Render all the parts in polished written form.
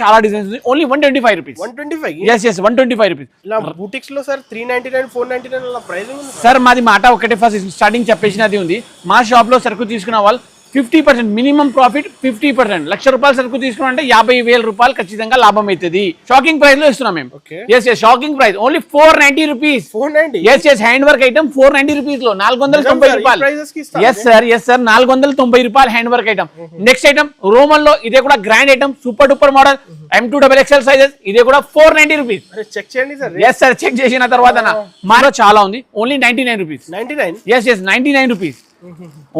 చాలా డిజైన్స్ ఉంది. Only 125 rupees. 125. yes yes 125 rupees. ఇలా బూటిక్స్ లో సార్ 399 499 అలా ప్రైసింగ్ ఉంది సార్. మాది మాట ఒకటే ఫస్ట్ స్టార్టింగ్ చెప్పేసినది ఉంది. మా షాప్ లో సరుకు తీసుకున్న వాళ్ళు 50% మినిమం ప్రాఫిట్ 50%. ₹1,00,000 సరుకు తీసుకున్నామంటే 50,000 రూపాయలు ఖచ్చితంగా లాభం అవుతుంది. షాకింగ్ ప్రైస్ లో ఇస్తున్నాం మేము. yes yes shocking price only 490 rupees. 490. yes yes hand work item 490 rupees లో 490 రూపాయలు. yes sir 490 రూపాయలు hand work item. Next item Roman లో ఇదే కూడా grand item super duper model M2XXL sizes. ఇదే కూడా 490 రూపీస్. చెక్ చేయండి సార్. yes sir చెక్ చేసిన తర్వాత మాలో చాలా ఉంది. Only 99 rupees. 99. yes yes 99 rupees.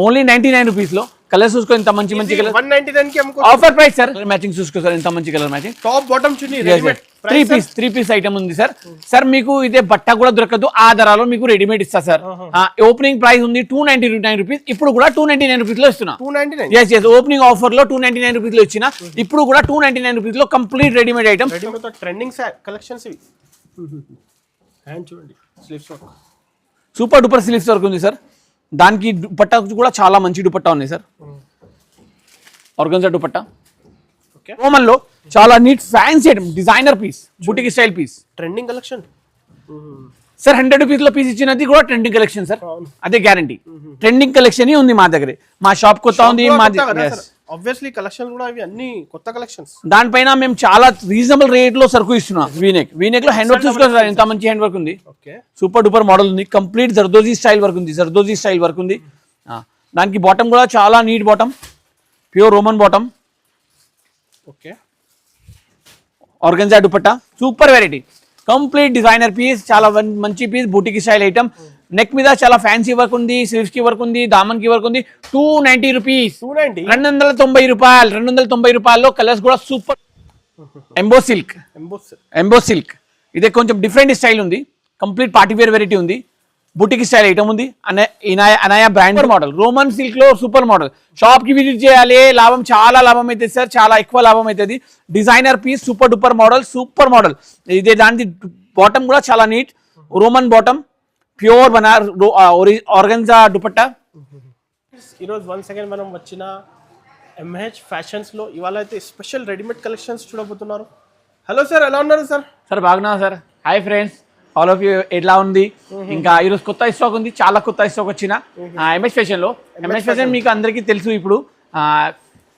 Only 99 rupees లో కలర్స్ చూసుకో. ఇంత మంచి మంచి కలర్ 199 కి అమ్ముకో. Offer price sir. మ్యాచింగ్ చూసుకో సార్. ఇంత మంచి colour matching top bottom chunni readymade 3 piece item ఉంది సార్. సార్ మీకు ఇదే బట్ట కూడా దొరకదు. ఆ ధరలో మీకు రెడీమేడ్ ఇస్తా సార్. ఓపెనింగ్ ప్రైస్ ఉంది 299 రూపీస్. ఇప్పుడు కూడా 299 రూపీస్ లో ఇస్తున్నా. 299. yes yes ఓపెనింగ్ ఆఫర్ లో 299 రూపీస్ లో ఇచ్చిన. ఇప్పుడు కూడా 299 రూపీస్ లో కంప్లీట్ రెడీమేడ్ ఐటమ్. రెడీమేడ్ తో ట్రెండింగ్ కలెక్షన్స్ ఇవి. హ్యాండ్ చూడండి sleeves work super duper sleeves work ఉంది సార్. దానికి దుపట్టా కూడా చాలా మంచి దుపట్టా ఉన్నాయి సార్. ఆర్గన్జా దుపట్టా రోమన్ లో చాలా neat fancy item designer piece boutique style piece trending collection sir. 100 rupees లో పీస్ ఇచ్చినది కూడా ట్రెండింగ్ కలెక్షన్ సార్. అదే గ్యారంటీ. ట్రెండింగ్ కలెక్షన్ ఉంది మా దగ్గర. మా షాప్ కొత్త ఉంది. మాది ఆబ్వియస్లీ కలెక్షన్ కూడా ఇవి అన్ని కొత్త కలెక్షన్స్. దానిపైన మేము చాలా రీజనబుల్ రేట్ లో సరుకు ఇస్తున్నాం. వీనెక్ లో హ్యాండ్ వర్క్ చూసుకోండి సార్. ఎంత మంచి హ్యాండ్ వర్క్ ఉంది. సూపర్ డూపర్ మోడల్ ఉంది. కంప్లీట్ జర్దోజీ స్టైల్ వర్క్ ఉంది. దానికి బాటమ్ కూడా చాలా neat bottom pure roman bottom. Okay organza dupatta super variety complete designer piece. చాలా మంచి piece boutique style item. Neck మీద చాలా ఫ్యాన్సీ వర్క్ ఉంది. స్లీవ్స్ కి వర్క్ ఉంది. దామన్ కి వర్క్ ఉంది. 290 రూపీస్. 290 రూపాయలు. 290 రూపాయల్లో కలర్స్ కూడా సూపర్. ఎంబో సిల్క్ ఇదే కొంచెం డిఫరెంట్ స్టైల్ ఉంది. కంప్లీట్ పార్టీ వేర్ వెరైటీ ఉంది. బుటిక్ స్టైల్ ఐటమ్ ఉంది. Anaya brand model Roman silk లో సూపర్ మోడల్. షాప్ కి విజిట్ చేయాలి. లాభం చాలా లాభం అవుతుంది సార్. చాలా ఎక్కువ లాభం అవుతుంది. Designer piece super duper model. ఇదే దాని బాటమ్ కూడా చాలా నీట్ రోమన్ బాటమ్ ప్యూర్ బనార్ ఆర్గన్జా దుపట్టా. ఈరోజు వన్స్ అగైన్ మనం వచ్చిన MH ఫ్యాషన్స్ లో ఇవాళ అయితే స్పెషల్ రెడీమేడ్ కలెక్షన్స్ చూడబోతున్నారు. హలో సార్, ఎలా ఉన్నారు సార్? సార్ బాగున్నా sir. Hi friends, all of you ఎట్లా ఉంది? ఇంకా ఈరోజు కొత్త స్టాక్ ఉంది. చాలా కొత్త స్టాక్ వచ్చిన MH ఫ్యాషన్ లో. MH ఫ్యాషన్ మీకు అందరికీ తెలుసు. ఇప్పుడు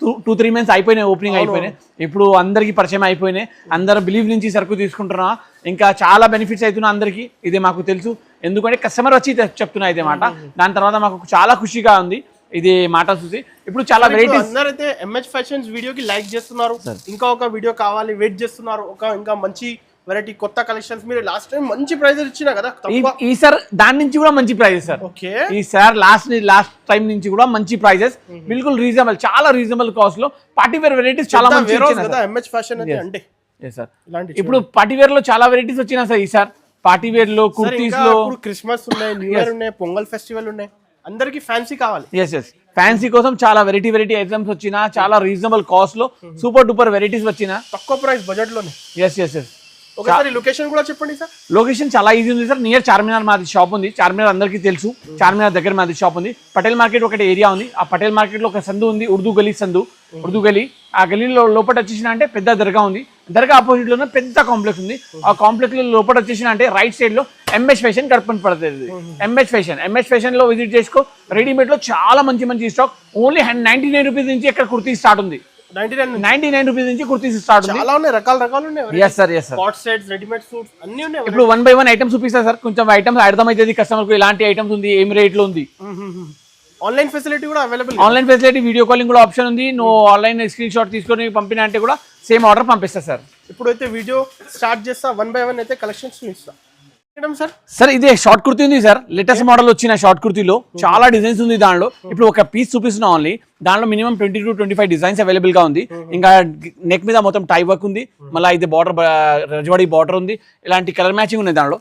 2-3 మంత్స్ అయిపోయినాయి. ఓపెనింగ్ అయిపోయినాయి. ఇప్పుడు అందరికి పరిచయం అయిపోయినాయి. అందరు బిలీవ్ నుంచి సరుకు తీసుకుంటున్నా. ఇంకా చాలా బెనిఫిట్స్ అవుతున్నా అందరికి. ఇదే మాకు తెలుసు. ఎందుకంటే కస్టమర్ వచ్చి చెప్తున్నా ఇదే మాట. దాని తర్వాత మాకు చాలా ఖుషిగా ఉంది ఇది మాట చూసి. ఇప్పుడు చాలా వెరైటీస్. అందరైతే MH ఫ్యాషన్స్ వీడియోకి లైక్ చేస్తున్నారు. ఇంకా ఒక వీడియో కావాలి వెయిట్ చేస్తున్నారు. ఇంకా మంచి వెరైటీ కొత్త కలెక్షన్స్. మీరు లాస్ట్ టైం మంచి ప్రైజెస్ ఇచ్చినా కదా. ఈ సార్ దాని నుంచి కూడా మంచి ప్రైజెస్ సార్. ఓకే ఈ సార్ లాస్ట్ టైం నుంచి కూడా మంచి ప్రైజెస్. బిల్కుల్ రీజనబుల్, చాలా రీజనబుల్ కాస్ట్ లో పార్టీ వేర్ వెరైటీస్ చాలా మంచి కదా. MH ఫ్యాషన్ అంటే సార్ ఇప్పుడు పార్టీ వేర్ లో చాలా వెరైటీస్ వచ్చినా సార్. ఈ సార్ పార్టీ వేర్ లో కుర్తీస్ లో క్రిస్మస్ ఉన్నాయి, న్యూ ఇయర్ ఉన్నాయి, పొంగల్ ఫెస్టివల్ ఉన్నాయి. అందరికి ఫ్యాన్సీ కావాలి. ఎస్ ఫ్యాన్సీ కోసం చాలా వెరైటీ ఐటమ్స్ వచ్చినా. చాలా రీజనబుల్ కాస్ట్ లో సూపర్ డూపర్ వెరైటీస్ వచ్చినా. తక్కువ ప్రైస్ బడ్జెట్ లోనే. ఎస్ ఒకసారి లొకేషన్ కూడా చెప్పండి సార్. లొకేషన్ చాలా ఈజీ ఉంది సార్. నియర్ చార్మినార్ మాది షాప్ ఉంది. చార్మినార్ అందరికీ తెలుసు. చార్మినార్ దగ్గర మాది షాప్ ఉంది. పటేల్ మార్కెట్ ఒకటి ఏరియా ఉంది. ఆ పటేల్ మార్కెట్ లో ఒక సందు ఉంది, ఉర్దూ గలీ. ఆ గలీలో లోపల వచ్చేసిన అంటే పెద్ద దర్గా ఉంది. దర్గా ఆపోజిట్ లోనే పెద్ద కాంప్లెక్స్ ఉంది. ఆ కాంప్లెక్స్ లో లోపల వచ్చేసిన అంటే రైట్ సైడ్ లో MH ఫ్యాషన్ కడపని పడుతుంది. MH ఫ్యాషన్ లో విజిట్ చేసుకో. రెడీమేడ్ లో చాలా మంచి స్టాక్. ఓన్లీ 99 రూపీస్ నుంచి ఎక్కడ కుర్తీ స్టార్ట్ ఉంది. 99 రూపీస్ నుంచి కుర్తీస్ స్టార్ట్ ఉంది. చాలా ఉన్నాయి, రకాలు ఉన్నాయి. yes sir కాట్ సెట్స్, రెడీమేడ్ సూట్స్ అన్ని ఉన్నాయి. ఇప్పుడు 1 by 1 ఐటమ్స్ చూపిస్తా సార్. కొంచెం ఐటమ్స్ అర్థమైతుంది కస్టమర్ కు ఎలాంటి ఐటమ్స్ ఉంది, ఏం రేట్ లో ఉంది. ఆన్లైన్ ఫెసిలిటీ కూడా available. Online facility, video calling కూడా ఆప్షన్ ఉంది. నువ్వు ఆన్లైన్ స్క్రీన్ షాట్ తీసుకొని పంపిన అంటే కూడా సేమ్ ఆర్డర్ పంపిస్తా సార్. ఇప్పుడైతే వీడియో స్టార్ట్ చేస్తా. 1 by 1 అయితే కలెక్షన్స్ ఇస్తా. సార్ ఇదే షార్ట్ కుర్తీ ఉంది సార్. లేటెస్ట్ మోడల్ వచ్చిన షార్ట్ కుర్తీలో చాలా డిజైన్స్ ఉంది. దానిలో ఇప్పుడు ఒక పీస్ చూపిస్తున్నా ఓన్లీ. దానిలో మినిమం 20 to 25 డిజైన్స్ అవైలబుల్ గా ఉంది. ఇంకా నెక్ మీద మొత్తం టై వర్క్ ఉంది. మళ్ళీ ఇది బార్డర్ రజవాడి బార్డర్ ఉంది. ఇలాంటి కలర్ మ్యాచింగ్ ఉంది. దానిలో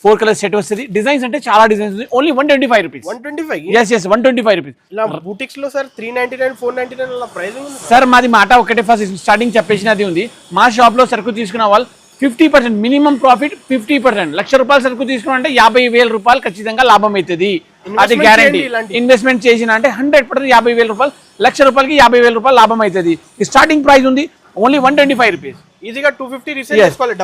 4 కలర్ సెట్ వస్తుంది. డిజైన్స్ అంటే చాలా డిజైన్స్ ఉంది. Only 125 rupees. 125. yes 125 rupees. ఇలా బూటిక్స్ లో సార్ 399 499 అలా ప్రైసింగ్ ఉంది సార్. మాది మాట ఒకటే ఫస్ట్ స్టార్టింగ్ చెప్పేసినది ఉంది. మా షాప్ లో సరుకు తీసుకున్న వాళ్ళు 50% మినిమం ప్రాఫిట్ 50%. ₹1,00,000 సరుకు తీసుకున్నామంటే 50,000 రూపాయలు ఖచ్చితంగా లాభం అవుతుంది. అది గ్యారంటీ. ఇన్వెస్ట్మెంట్ చేసిన అంటే 100% 50,000 రూపాయలు. ₹1,00,000కి 50,000 రూపాయలు లాభం అవుతుంది. స్టార్టింగ్ ప్రైస్ ఉంది ఓన్లీ 125 రూపీస్. ఈజీగా 250 రీసేల్ చేసుకోవాలి.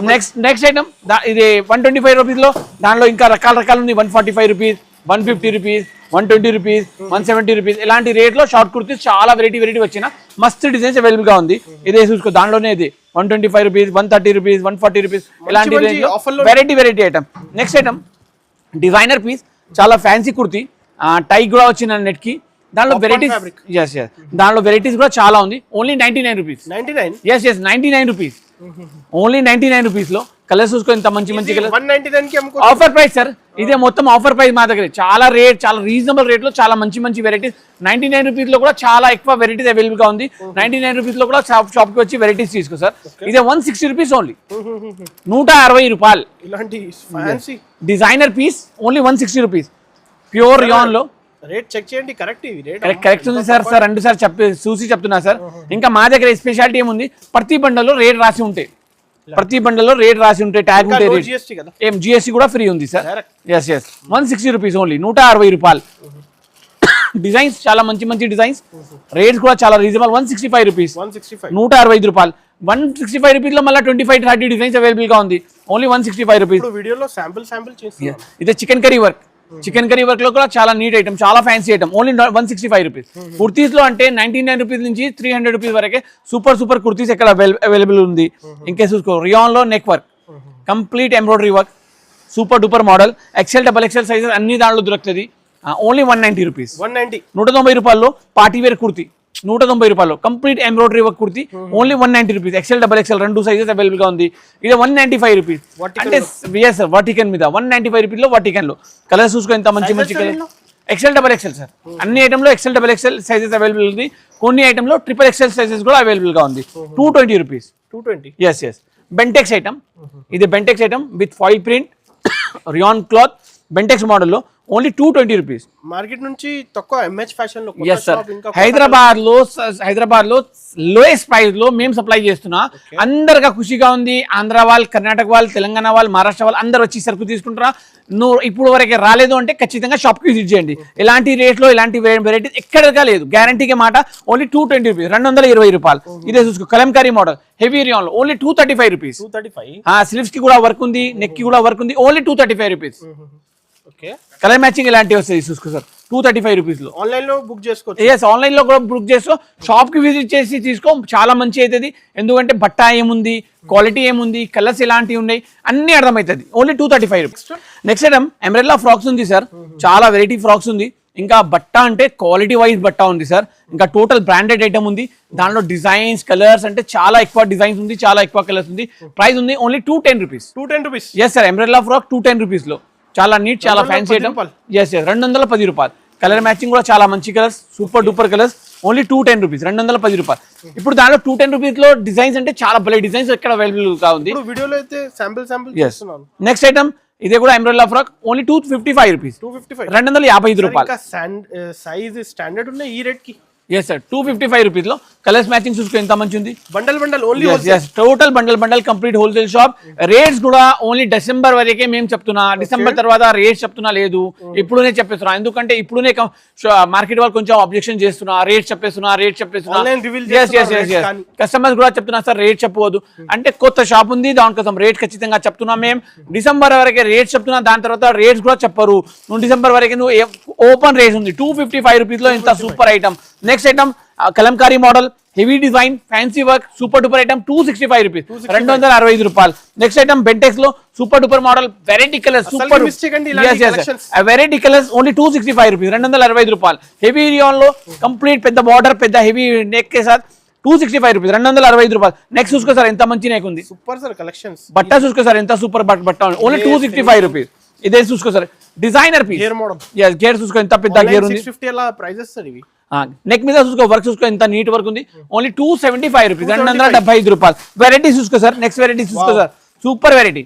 నెక్స్ట్ ఐటమ్ ఇది 125 రూపీస్ లో దానిలో ఇంకా రకాలు ఉంది. 145 రూపీస్, 150 రూపీస్, 120 రూపీస్, 170 రూపీస్ ఇలాంటి రేట్ లో షార్ట్ కుర్తీస్ చాలా వెరైటీ వచ్చిన మస్తు డిజైన్స్ అవైలబుల్ గా ఉంది. ఇదే చూసుకో దానిలోనే ఇది 125 రూపీస్, 130 రూపీస్, 140 రూపీస్ ఇలాంటి variety item. Next item designer piece, చాలా ఫ్యాన్సీ కుర్తీ, టై కూడా వచ్చిన నెట్ కి. దానిలో వెరైటీస్ కూడా చాలా ఉంది. Only 99 rupees. 99 rupees, only 99 rupees లో కలర్స్ చూసుకో ఇంత మంచి కలర్. 199 కి అమ్ముకో. ఆఫర్ ప్రైస్ సార్, ఇదే మొత్తం ఆఫర్ ప్రైస్ మా దగ్గర. చాలా రీజనబుల్ రేట్ లో చాలా మంచి వెరైటీస్. 99 రూపీస్ లో కూడా చాలా ఎక్కువ వెరైటీస్ అవైలబుల్ గా ఉంది. 99 రూపీస్ లో కూడా షాప్ కి వచ్చి వెరైటీస్ తీసుకో సార్. ఇదే 160 రూపీస్ ఓన్లీ, 160 రూపాయలు. ఇలాంటి fancy designer piece only 160 rupees. Pure rayon లో రేట్ చెక్ చేయండి. కరెక్ట్ ఉంది సార్. 2 సార్లు చూసి చెప్తున్నా సార్. ఇంకా మా దగ్గర స్పెషాలిటీ ఏముంది, ప్రతి బండల్లో రేట్ రాసి ఉంటాయి. ట్యాగ్ ఉంటాయి. ఏం జిఎస్టీ కూడా ఫ్రీ ఉంది సార్. 160 రూపీస్ ఓన్లీ, 160 రూపాయలు. డిజైన్స్ చాలా మంచి డిజైన్స్. రేట్స్ కూడా చాలా రీజనబుల్. 165 రూపీస్, 165 రూపాయలు. 165 రూపీస్ లో మళ్ళీ 25-30 డిజైన్స్ అవైలబుల్ గా ఉంది. Only 165 rupees. వీడియోలో శాంపుల్ చేస్తున్నాం. ఇదే చికెన్ కర్రీ వర్క్ లో కూడా చాలా నీట్ ఐటమ్, చాలా fancy item. Only 165 rupees. Kurtis లో అంటే 99 రూపీస్ నుంచి 300 రూపీస్ వరకే సూపర్ కుర్తీస్ ఎక్కడ అవైలబుల్ ఉంది. ఇంకే చూసుకో రియాన్ లో neck work, complete embroidery work, super duper model, XL, XXL sizes అన్ని దాంట్లో దొరుకుతుంది. Only 190 rupees. 190 రూపాయల్లో పార్టీ వేర్ కుర్తీ, 190 రూపాయలు. Complete embroidery work kurti only 190 rupees. XL, XXL 2 sizes available గా ఉంది. ఇది 195 రూపీస్. అంటే వర్టికన్ మీద 195 రూపీస్ లో వర్టికన్ లో కలర్స్ చూసుకో ఎంత మంచి కలర్. XL, XXL sir. అన్ని ఐటమ్ లో XL, XXL సైజెస్ అవైలబుల్ ఉంది. కొన్ని ఐటమ్ లో XXL సైజెస్ కూడా అవైలబుల్ గా ఉంది. 220 రూపీస్. 220. Bentex item. ఇది Bentex item with foil print, rayon cloth, Bentex model లో ఓన్లీ 220 రూపీస్. మార్కెట్ నుంచి తక్కువ MH ఫ్యాషన్ లో. హైదరాబాద్ లో లోయెస్ట్ ప్రైస్ లో మేము సప్లై చేస్తున్నా. అందరిగా ఖుషిగా ఉంది. ఆంధ్ర వాళ్ళు, కర్ణాటక వాళ్ళు, తెలంగాణ వాళ్ళు, మహారాష్ట్ర వాళ్ళు అందరు వచ్చి సరుకు తీసుకుంటారా. నువ్వు ఇప్పుడు వరకే రాలేదు అంటే ఖచ్చితంగా షాప్ కి విజిట్ చేయండి. ఇలాంటి రేట్ లో ఇలాంటి వెరైటీస్ ఎక్కడగా లేదు. గ్యారంటీకి మాట. ఓన్లీ 220 రూపీస్, 220 రూపాయలు. ఇదే చూసుకో కలంకారీ మోడల్ హెవీ రియాన్ లో ఓన్లీ 235 రూపీస్. స్లీవ్స్ కి కూడా వర్క్ ఉంది, నెక్ కి కూడా వర్క్ ఉంది. Only 235 rupees. కలర్ మ్యాచింగ్ ఇలాంటివి వస్తాయి చూసుకో సార్. 235 రూపీస్ లో ఆన్లైన్ లో బుక్ చేసుకోవచ్చు. ఆన్లైన్ లో కూడా బుక్ చేసుకో. షాప్ కి విజిట్ చేసి తీసుకో, చాలా మంచి అవుతుంది. ఎందుకంటే బట్ట ఏముంది, క్వాలిటీ ఏముంది, కలర్స్ ఎలాంటివి ఉన్నాయి అన్ని అర్థమవుతుంది. Only 235 rupees. Next item umbrella frocks ఉంది సార్. చాలా వెరైటీ ఫ్రాక్స్ ఉంది. ఇంకా బట్ట అంటే క్వాలిటీ వైజ్ బట్ట ఉంది సార్. ఇంకా టోటల్ బ్రాండెడ్ ఐటమ్ ఉంది. దానిలో డిజైన్స్, కలర్స్ అంటే చాలా ఎక్కువ డిజైన్స్ ఉంది, చాలా ఎక్కువ కలర్స్ ఉంది. ప్రైస్ ఉంది only 210 rupees. Yes sir, umbrella frock 210 rupees లో చాలా నీట్, చాలా ఫ్యాన్సీ ఐటమ్. 210 రూపాయలు. కలర్ మ్యాచింగ్ కూడా చాలా మంచి colours, super duper colours. Only 210 rupees, 210 రూపాయలు. ఇప్పుడు దానిలో 210 రూపీస్ లో డిజైన్స్ అంటే చాలా భలే డిజైన్స్ ఎక్కడ అవైలబుల్ గా ఉంది. వీడియోలో అయితే శాంపిల్ నెక్స్ట్ ఐటమ్ ఇదే కూడా ఎంబ్రాయిడరీ ఫ్రాక్ ఓన్లీ 255 రూపీస్. 255 రూపాయలు. సైజ్ స్టాండర్డ్ ఉన్నాయి ఈ రేట్ కి. ఎస్ సార్, 255 రూపీస్ లో కలర్స్ మ్యాచింగ్ చూసుకో ఎంత మంచి ఉంది. Bundle only total bundle complete wholesale shop. Rates కూడా ఓన్లీ డిసెంబర్ వరకే మేము చెప్తున్నా. డిసెంబర్ తర్వాత రేట్స్ చెప్తున్నా లేదు, ఇప్పుడునే చెప్పేస్తున్నా. ఎందుకంటే ఇప్పుడునే మార్కెట్ వాళ్ళు కొంచెం అబ్జెక్షన్ చేస్తున్నా. రేట్ చెప్పేస్తున్నా. కస్టమర్స్ కూడా చెప్తున్నా సార్ రేట్ చెప్పవద్దు అంటే. కొత్త షాప్ ఉంది దానికోసం రేట్ ఖచ్చితంగా చెప్తున్నా. మేము డిసెంబర్ వరకే రేట్స్ చెప్తున్నా, దాని తర్వాత రేట్స్ కూడా చెప్పరు. నువ్వు డిసెంబర్ వరకే నువ్వు ఓపెన్ రేట్స్ ఉంది. 255 రూపీస్ లో ఇంత super item. Next item Kalamkari model, heavy design, fancy work, super duper item 265 rupees, 265 రూపాయలు. నెక్స్ట్ ఐటమ్ బెంటెక్స్ లో super duper model, variety colours, super variety colours only 265 rupees, 265 రూపాయలు. హెవీ రియాన్ లో complete పెద్ద border, పెద్ద heavy neck కే సాత్ 265 rupees, 265 రూపాయలు. Next చూసుకో sir ఎంత మంచి నెక్ ఉంది. Super sir collections. బట్ట చూసుకో సార్ ఎంత సూపర్ బట్ట ఉంది. Only 265 rupees. ఇదే చూసుకో సార్ డిజైనర్ పీస్. గేర్ చూసుకో ఎంత పెద్ద గేర్ ఉంది. 650 అలా ప్రైజెస్ సార్ ఇవి. నెక్ మీద చూసుకో వర్క్ చూసుకో ఎంత నీట్ వర్క్ ఉంది. ఓన్లీ 275 రూపీస్, 275 రూపాయలు. వెరైటీస్ చూసుకో సార్. నెక్స్ట్ వెరైటీస్ చూసుకో sir. Super variety,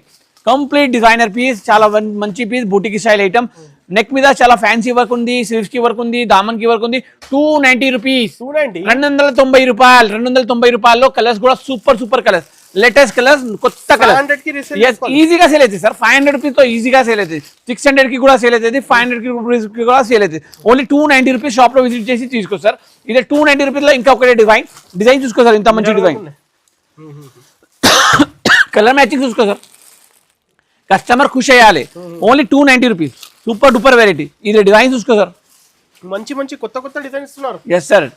complete designer piece, చాలా మంచి piece, boutique style item. Neck మీద చాలా ఫ్యాన్సీ వర్క్ ఉంది, స్లీవ్స్ కి వర్క్ ఉంది, దామన్ కి వర్క్ ఉంది. 290 రూపీస్, 290 రూపాయలు. 290 రూపాయల్లో కలర్స్ కూడా సూపర్ కలర్స్, లేటెస్ట్ కలర్స్, కొత్త కలర్. ఈజీగా సేల్ అవుతుంది సార్. 500 రూపీస్ తో ఈజీగా సేల్ అవుతుంది. 600 కి కూడా సేల్ అవుతుంది, 500 రూపీస్ కి కూడా సేల్ అవుతుంది. ఓన్లీ 290 రూపీస్ షాప్ లో విజిట్ చేసి తీసుకో సార్. ఇదే 290 రూపీస్ లో ఇంకా ఒకటే డిజైన్ చూసుకో సార్ ఎంత మంచి డిజైన్. కలర్ మ్యాచింగ్ చూసుకో సార్, కస్టమర్ ఖుషి అయ్యాలి. Only 290 rupees, super duper variety. ఇది డిజైన్ చూసుకో సార్, మంచి మంచి కొత్త కొత్త డిజైన్ ఇస్తున్నారు. ఎస్ సార్,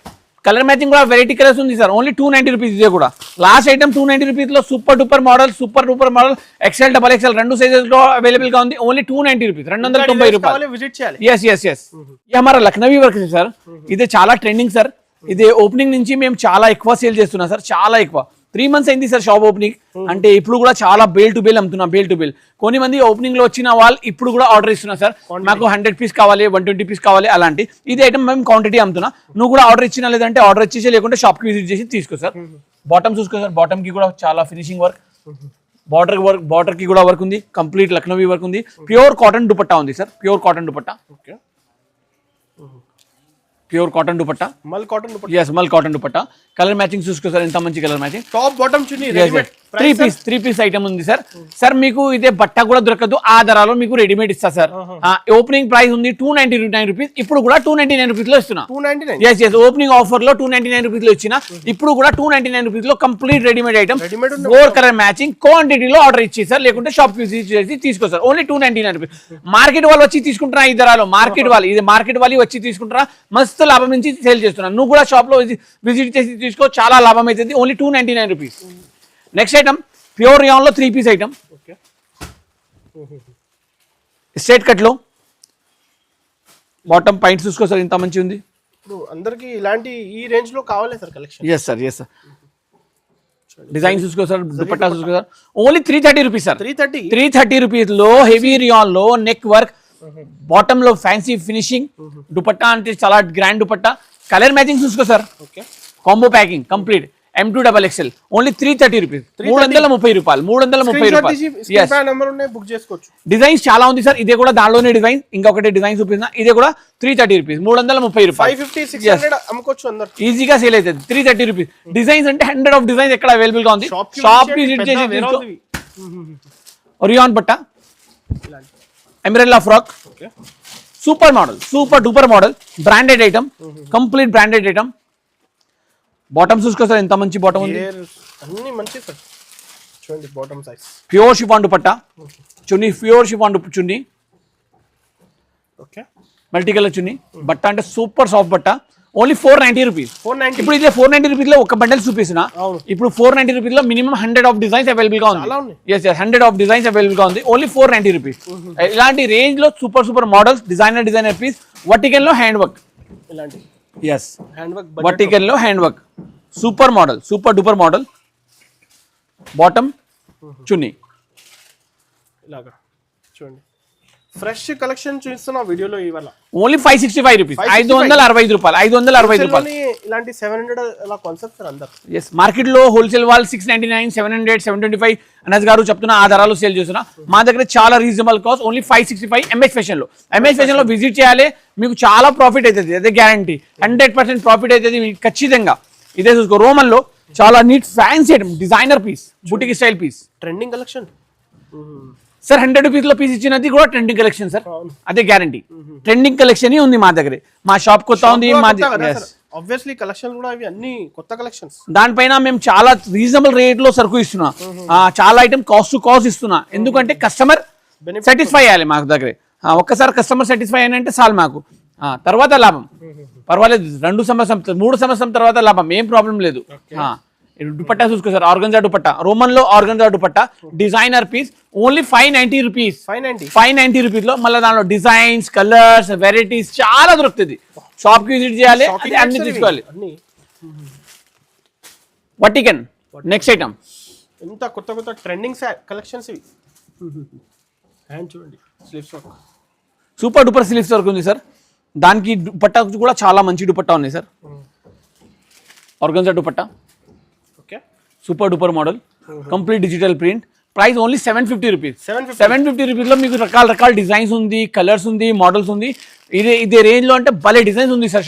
కలర్ మ్యాచింగ్ కూడా వెరైటీ కలర్స్ ఉంది సార్. Only 290 rupees. ఇదే కూడా లాస్ట్ ఐటమ్ 290 రూపీస్ లో super duper model, super duper model XL, XXL రెండు సైజెస్ లో అవైలబుల్ గా ఉంది. ఓన్లీ 290 రూపీస్, 290 రూపాయలు. విజిట్ చేయాలి. Yes yes yes. ఇది हमारा లక్నవీ వర్క్ సార్. ఇది చాలా ట్రెండింగ్ సార్. ఇది ఓపెనింగ్ నుంచి మేము చాలా ఎక్కువ సేల్ చేస్తున్నాం సార్, చాలా ఎక్కువ. 3 months అయింది సార్ షాప్ ఓపెనింగ్. అంటే ఇప్పుడు కూడా చాలా బేల్ టు బేల్ అమ్ముతున్నాం, బేల్ టు బేల్. కొన్ని మంది ఓపెనింగ్ లో వచ్చిన వాళ్ళు ఇప్పుడు కూడా ఆర్డర్ ఇస్తున్నారు సార్, మాకు 100 పీస్ కావాలి, 120 పీస్ కావాలి అలాంటి. ఇది ఐటమ్ మేము క్వాంటిటీ అమ్ముతున్నా. నువ్వు కూడా ఆర్డర్ ఇచ్చినా, లేదంటే ఆర్డర్ ఇచ్చేసి, లేకుంటే షాప్ కి విజిట్ చేసి తీసుకో సార్. బాటమ్ చూసుకో సార్, బాటమ్ కి కూడా చాలా ఫినిషింగ్ వర్క్, బార్డర్ కి కూడా వర్క్ ఉంది, కంప్లీట్ లక్నవీ వర్క్ ఉంది. ప్యూర్ కాటన్ దుపట్టా ఉంది sir, pure cotton dupatta, pure cotton dupatta, మల్ కాటన్ దుపట్టా. ఎస్, మల్ కాటన్ దుపట్టా. కలర్ మ్యాచింగ్ చూసుకో సార్, ఎంత మంచి colour matching. Top bottom chunni readymade. 3 piece item ఉంది సార్. సార్ మీకు ఇదే బట్ట కూడా దొరకదు, ఆ ధరలో మీకు రెడీమేడ్ ఇస్తా సార్. ఓపెనింగ్ ప్రైస్ ఉంది 299 రూపీస్, ఇప్పుడు కూడా 299 రూపీస్ లో ఇస్తున్నా. 299. ఎస్ ఎస్, ఓపెనింగ్ ఆఫర్ లో 299 రూపీస్ లో ఇచ్చిన, ఇప్పుడు కూడా 299 రూపీస్ లో complete readymade item, 4 colour matching క్వాంటిటీలో ఆర్డర్ ఇచ్చి సార్, లేకుంటే షాప్ విజిట్ చేసి తీసుకో సార్. Only 299 rupees. మార్కెట్ వాళ్ళు వచ్చి తీసుకుంటున్నా ఈ ధరలో, మార్కెట్ వాళ్ళు, ఇది మార్కెట్ వాళ్ళు వచ్చి తీసుకుంటారా, మస్తు లాభం నుంచి సేల్ చేస్తున్నా. నువ్వు కూడా షాప్ లో విజిట్ చేసి తీసుకో, చాలా లాభం అవుతుంది. Only 299 rupees. Next item pure rayon లో 3 పీస్ ఐటమ్, స్ట్రైట్ కట్ లో. బాటమ్ పైంట్ చూసుకో సార్, ఇంత మంచి ఉంది. ఇప్పుడు అందరికి ఇలాంటి ఈ రేంజ్ లో కావాలి sir collection. Yes sir, yes sir. Design చూసుకో సార్, దుపట్టా చూసుకో sir. Only 330 rupees sir. 330 rupees లో హెవీ రియాన్ లో నెక్ వర్క్, బాటమ్ లో ఫ్యాన్సీ ఫినిషింగ్, దుపట్టా అంటే చాలా గ్రాండ్ దుపట్టా. కలర్ మ్యాచింగ్ చూసుకో sir, combo packing complete, M2 XXL. Only 330 rupees, 330 రూపాయలు, 330 రూపాయలు. బుక్ చేసుకోవచ్చు. డిజైన్స్ చాలా ఉంది సార్. ఇదే కూడా దానిలోనే డిజైన్, ఇంకొకటి డిజైన్ చూపిస్తున్నా. ఇదే కూడా 330 రూపీస్, 330 రూపాయలు. 550, 600 అమ్ముకోవచ్చు అందరు, ఈజీగా సేల్ అవుతుంది. 330 రూపీస్. డిజైన్స్ అంటే 100 ఆఫ్ డిజైన్స్ ఎక్కడ అవైలబుల్ గా ఉంది. షాప్ విజిట్ చేసి తీసుకో. రియాన్ బట్ట, umbrella frock, super model, super duper model, branded item, complete branded item. Bottom చూసుకో సార్, ఎంత మంచి బాటమ్ ఉంది, అన్ని మంచి సార్. చూడండి bottom size, pure chiffon dupatta, chunni pure chiffon chunni, okay, multi colour chunni. బట్ట అంటే సూపర్ సాఫ్ట్ బట్ట. Only 490 rupees. 490. ఇప్పుడు ఇదే 490 రూపీస్ లో ఒక బండల్ చూపిస్తున్నా. ఇప్పుడు 490 రూపీస్ లో మినిమం 100 ఆఫ్ డిజైన్స్ అవైలబుల్ గా ఉంది. Yes yes, 100 of designs available గా ఉంది. Only 490 rupees. ఇలాంటి రేంజ్ లో super models, designer piece, vertical లో హ్యాండ్ వర్క్. ఇలాంటి ఎస్, వర్టికల్ లో hand work, super model, super duper model. Bottom chunni ఇలాగా చూడండి. ఫ్రెష్ కలెక్షన్ చూస్తున్నా వీడియోలో ఇవాళ. ఓన్లీ 565 రూపీస్, 565 రూపాయలు, 565 రూపాయలు. ఇలాంటి 700 అలా కాన్సెప్ట్ సార్ అందరు. ఎస్, మార్కెట్ లో హోల్సేల్ వాళ్ళు 699, 700, 725 అనస్ గారు చెప్తున్నా, ఆ ధరలు సేల్ చేస్తున్నా. మా దగ్గర చాలా reasonable cost, only 565. MS fashion లో, ఎంఎస్ ఫ్యాషన్ లో విజిట్ చేయాలి, మీకు చాలా ప్రాఫిట్ అవుతుంది. అదే గ్యారంటీ, 100% ప్రాఫిట్ అవుతుంది మీకు ఖచ్చితంగా. ఇదే చూసుకో, రోమన్ లో చాలా neat fancy designer piece, boutique style piece, trending collection sir. 100 rupees లో పీస్ ఇచ్చినది కూడా ట్రెండింగ్ కలెక్షన్ సార్, అదే గ్యారంటీ. ట్రెండింగ్ కలెక్షన్ ఉంది మా దగ్గర. మా షాప్ కొత్త ఉంది, ఆబ్వియస్లీ కలెక్షన్ కూడా ఇవి అన్ని కొత్త కలెక్షన్స్. దానిపైన మేము చాలా రీజనబుల్ రేట్ లో సరుకు ఇస్తున్నా, చాలా ఐటమ్ కాస్ట్ టు కాస్ట్ ఇస్తున్నా. ఎందుకంటే కస్టమర్ సాటిస్ఫై అయ్యాలి మాకు దగ్గర. ఒక్కసారి కస్టమర్ సాటిస్ఫై అయినంటే చాలు మాకు, తర్వాత లాభం. పర్వాలేదు, 2 సంవత్సరం 3 సంవత్సరం తర్వాత లాభం, ఏం ప్రాబ్లం లేదు. దుపట్టా చూసుకో సార్, ఆర్గంజా దుపట్టా, రోమన్ లో organza dupatta, designer piece. Only 590 rupees. 590 rupees లో మళ్ళీ దానిలో డిజైన్స్, కలర్స్, వెరైటీస్ చాలా దొరుకుతుంది. షాప్ కి విజిట్ చేయాలి, అన్ని తీసుకోవాలి. వర్టికన్ నెక్స్ట్ ఐటమ్, ఎంత కొత్త కొత్త ట్రెండింగ్ కలెక్షన్స్ ఇవి. హ్యాండ్ చూడండి, sleeves work, super duper sleeves work ఉంది సార్. దానికి దుపట్టా కూడా చాలా మంచి దుపట్టా ఉన్నాయి sir. Organza dupatta, okay, super duper model, complete digital print. Price only 750 rupees. 750 rupees లో మీకు రకాల డిజైన్స్ ఉంది, కలర్స్ ఉంది, మోడల్స్ ఉంది. ఇదే రేంజ్ లో అంటే భలే డిజైన్స్ ఉంది సార్.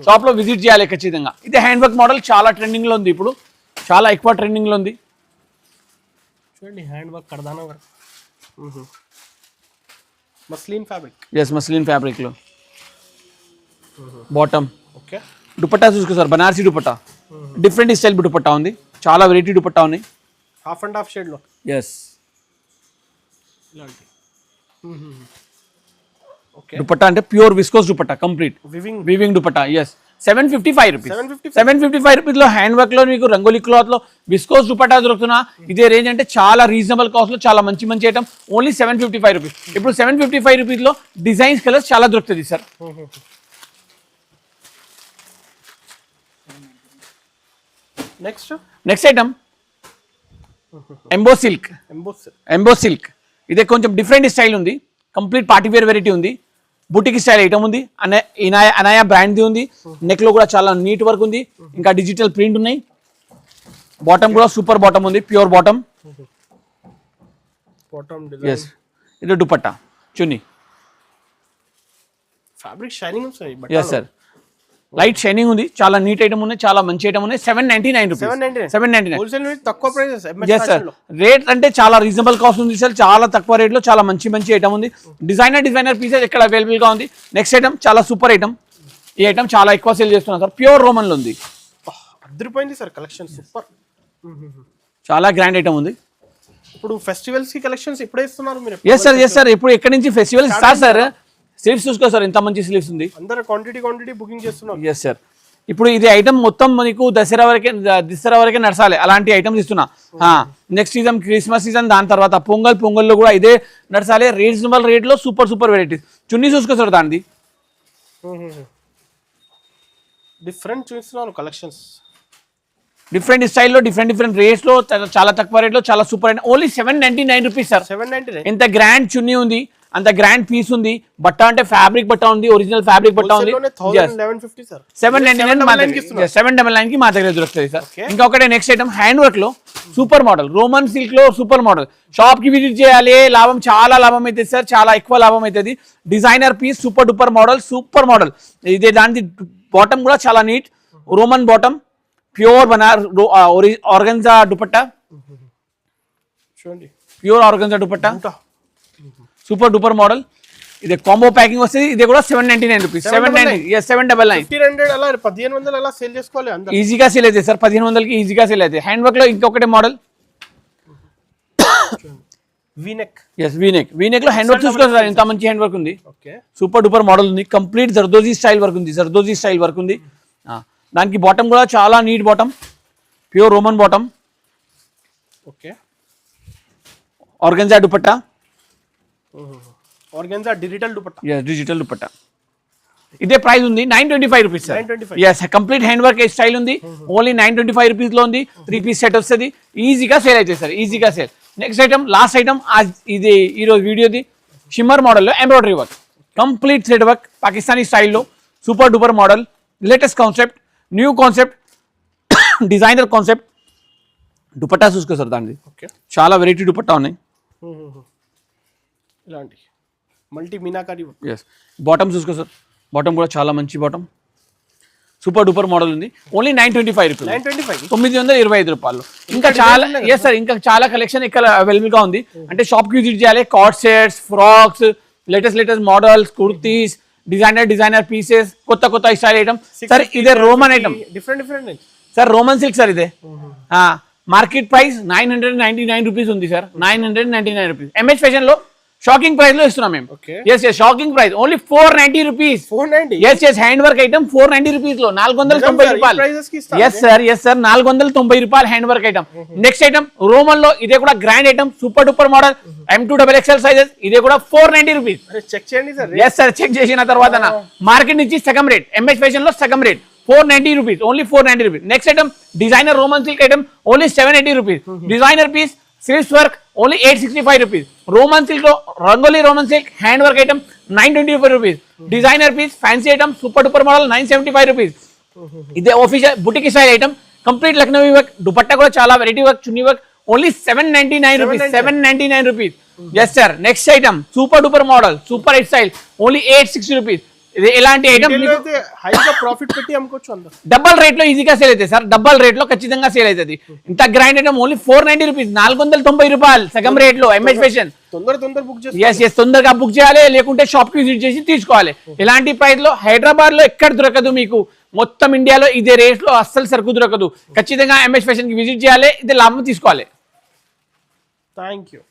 షాప్ లో విజిట్ చేయాలి ఖచ్చితంగా. ఇదే హ్యాండ్ వర్క్ మోడల్ చాలా ట్రెండింగ్ లో ఉంది, ఇప్పుడు చాలా ఎక్కువ ట్రెండింగ్ లో ఉంది. చూడండి, హ్యాండ్ వర్క్, కర్దానా work, muslin fabric. Yes, muslin fabric లో బాటమ్. ఓకే, దుపట్టా చూసుకో sir, Banarasi dupatta, different style dupatta ఉంది, చాలా వెరైటీ దుపట్టా ఉన్నాయి. హాఫ్ అండ్ హాఫ్ షేడ్ లో ఎస్ ఇలాంటి ఓకే. దుపట్టా అంటే pure viscose dupatta, complete weaving dupatta. Yes 755 rupees. 755 rupees లో హ్యాండ్ వర్క్ లో మీకు రంగోలీ క్లాత్ లో విస్కోస్ దుపట్టా దొరుకుతున్నా. ఇదే రేంజ్ అంటే చాలా రీజనబుల్ కాస్ట్ లో చాలా మంచి మంచి ఐటమ్. Only 755 rupees. ఇప్పుడు 755 రూపీస్ లో డిజైన్స్ కలర్స్ చాలా దొరుకుతుంది సార్. నెక్స్ట్ ఐటమ్ ఎంబో సిల్క్. ఇదే కొంచెం డిఫరెంట్ స్టైల్ ఉంది, కంప్లీట్ పార్టీ వేర్ వెరైటీ ఉంది, బుటిక్ స్టైల్ ఐటమ్ ఉంది, అనాయా బ్రాండ్ ది ఉంది. నెక్ లో కూడా చాలా నీట్ వర్క్ ఉంది, ఇంకా డిజిటల్ ప్రింట్ ఉన్నాయి. బాటమ్ కూడా సూపర్ బాటమ్ ఉంది, ప్యూర్ బాటమ్. ఎస్ ఇది దుపట్టా చున్నీ. ఫ్యాబ్రిక్ షైనింగ్ ఉంది. ఎస్ సార్, లైట్ షైనింగ్ ఉంది, చాలా నీట్ ఐటమ్ ఉన్నాయి, చాలా మంచి ఐటమ్ ఉన్నాయి. 799 రూపీస్. 799 హోల్సేల్ తక్కువ ప్రైస్. ఎస్ సార్, రేట్ అంటే చాలా రీజనబుల్ కాస్ట్ ఉంది సార్, చాలా తక్కువ రేట్ లో చాలా మంచి మంచి ఐటమ్ ఉంది. డిజైనర్ పీసెస్ ఇక్కడ అవైలబుల్ గా ఉంది. నెక్స్ట్ ఐటమ్ చాలా సూపర్ ఐటమ్. ఈ ఐటమ్ చాలా ఎక్కువ సేల్ చేస్తున్నాం సార్, ప్యూర్ రోమన్ లో ఉంది. అదిరిపోయింది సార్ కలెక్షన్, సూపర్. చాలా గ్రాండ్ ఐటమ్ ఉంది. ఇప్పుడు ఫెస్టివల్స్ కి కలెక్షన్స్ ఇప్పుడే ఇస్తున్నారు మీరు? ఎస్ సార్, ఇప్పుడు ఎక్కడి నుంచి ఫెస్టివల్ స్టార్ట్ సార్. స్లీవ్స్ చూసుకో సార్, ఎంత మంచి స్లీవ్స్ ఉంది. అందరూ క్వాంటిటీ బుకింగ్ చేస్తున్నారు. ఎస్ సార్, ఇప్పుడు ఇది ఐటమ్ మొత్తం మనకు దసరా వరకే నడసాలి, అలాంటి ఐటమ్స్ ఇస్తున్నా. నెక్స్ట్ సీజన్ క్రిస్మస్ సీజన్, దాని తర్వాత పొంగల్లో కూడా ఇదే నడసాలి. రీజనబుల్ రేట్ లో సూపర్ వెరైటీస్. చున్నీ చూసుకో సార్, దానిది డిఫరెంట్ చూస్తున్నారు కలెక్షన్స్. డిఫరెంట్ స్టైల్లో డిఫరెంట్ రేట్స్ లో చాలా తక్కువ రేట్ లో చాలా సూపర్ అయిన. Only 799 rupees sir. 799. ఎంత గ్రాండ్ చున్నీ ఉంది, అంత గ్రాండ్ పీస్ ఉంది. బట్ట అంటే ఫ్యాబ్రిక్ బట్ట ఉంది, ఒరిజినల్ ఫ్యాబ్రిక్ బట్ట ఉంది. 799 కి మా దగ్గర దొరుకుతుంది సార్. ఇంకొకటి నెక్స్ట్ ఐటమ్ హ్యాండ్ వర్క్ లో సూపర్ మోడల్, రోమన్ సిల్క్ లో సూపర్ మోడల్. షాప్ కి విజిట్ చేయాలి, చాలా లాభం అవుతుంది సార్, చాలా ఎక్కువ లాభం అవుతుంది. Designer piece, super duper model. ఇదే దాని బాటమ్ కూడా చాలా neat, Roman bottom, pure organza dupatta. చూడండి, pure organza dupatta, super duper model. ఇది కాంబో ప్యాకింగ్ వస్తుంది. ఇది కూడా 799 రూపీస్. 799 అలా 1500 అలా సేల్ చేసుకోవాలి. ఈజీగా సేల్ అవుతుంది సార్, 1500 కి ఈజీగా సేల్ అవుతుంది. హ్యాండ్ వర్క్ లో ఇంకొకటి మోడల్ వీనెక్ లో హ్యాండ్ వర్క్ చూసుకోవాలి సార్, ఎంత మంచి హ్యాండ్ వర్క్ ఉంది. సూపర్ డూపర్ మోడల్ ఉంది, కంప్లీట్ జర్దోజీ స్టైల్ వర్క్ ఉంది. దానికి బాటమ్ కూడా చాలా neat bottom, pure roman bottom. Organza dupatta, digital dupatta. ఇదే ప్రైస్ ఉంది 925 rupees sir. Yes, complete hand work style ఉంది. ఓన్లీ 925 రూపీస్ లో ఉంది. 3 పీస్ సెట్ వస్తుంది, ఈజీగా సేల్ అవుతుంది సార్, ఈజీగా sale. Next item, last item ఇది ఈరోజు వీడియోది. షిమ్మర్ మోడల్లో embroidery work, complete set work, Pakistani స్టైల్లో super duper model. Latest concept, new concept, designer concept. Dupatta చూసుకో సార్, దానిది చాలా వెరైటీ దుపట్టా ఉన్నాయి. ఇలాంటి మల్టీ మీనాకారి. ఎస్, బాటమ్ చూసుకో సార్, బాటమ్ కూడా చాలా మంచి బాటమ్, సూపర్ డూపర్ మోడల్ ఉంది. ఓన్లీ 925 రూపీస్, 925 రూపాయలు. ఇంకా చాలా ఎస్ సార్, ఇంకా చాలా కలెక్షన్ ఇక్కడ అవైలబుల్ గా ఉంది. అంటే షాప్ కి విజిట్ చేయాలి. Card sets, frocks, latest models, kurtis, designer pieces, కొత్త స్టైల్ ఐటమ్ సార్. ఇదే Roman item, different sir, Roman silk sir. ఇదే మార్కెట్ ప్రైస్ 999 రూపీస్ ఉంది సార్, 999 రూపీస్. ఎంహెచ్ ఫ్యాషన్ లో షాకింగ్ ప్రైస్ లో ఇస్తున్నాం మేము. Shocking price only 490 rupees. Hand work item 490 rupees లో 490 రూపాయలు. ఎస్ సార్, 490 రూపాయలు hand work item. Next item Roman లో, ఇదే కూడా grand item, super duper model, M2XXL sizes. ఇదే కూడా 490 రూపీస్. చెక్ చేయండి సార్. ఎస్ సార్, చెక్ చేసిన తర్వాత మార్కెట్ నుంచి సగం రేట్, ఎంహెచ్ ఫ్యాషన్ లో సగం rate, 490 rupees, only 490 rupees. Next item designer Roman silk item, only 780 rupees. Designer piece, silk work, only 865 rupees. Roman silk లో rangoli Roman silk hand work item 925 rupees. Designer piece, fancy item, super duper model 975 rupees. ఇదే official boutique style item, complete Lucknowi work, dupatta కూడా చాలా variety work, chunni work, only 799 rupees. 799 rupees. Yes sir, next item super duper model, super సైల్, only 860 rupees. ఇది ఎలాంటి item profit పెట్టి అమ్ముకోవచ్చు. Double rate లో ఈజీగా సేల్ అవుతుంది సార్, డబల్ రేట్ లో ఖచ్చితంగా సేల్ అవుతుంది. ఇంత గ్రాండ్ ఐటమ్ ఓన్లీ 490 రూపీస్, 490 రూపాయలు సగం రేట్ లో. ఎంహెచ్ ఫ్యాషన్ తొందర బుక్ చేసి ఎస్ తొందరగా బుక్ చేయాలి, లేకుంటే షాప్ కి విజిట్ చేసి తీసుకోవాలి. ఇలాంటి ప్రైస్ లో హైదరాబాద్ లో ఎక్కడ దొరకదు మీకు, మొత్తం ఇండియాలో ఇదే రేట్ లో అస్సలు సరుకు దొరకదు. ఖచ్చితంగా ఎంఎస్ ఫ్యాషన్ కి విజిట్ చేయాలి, ఇది లాభం తీసుకోవాలి. Thank you.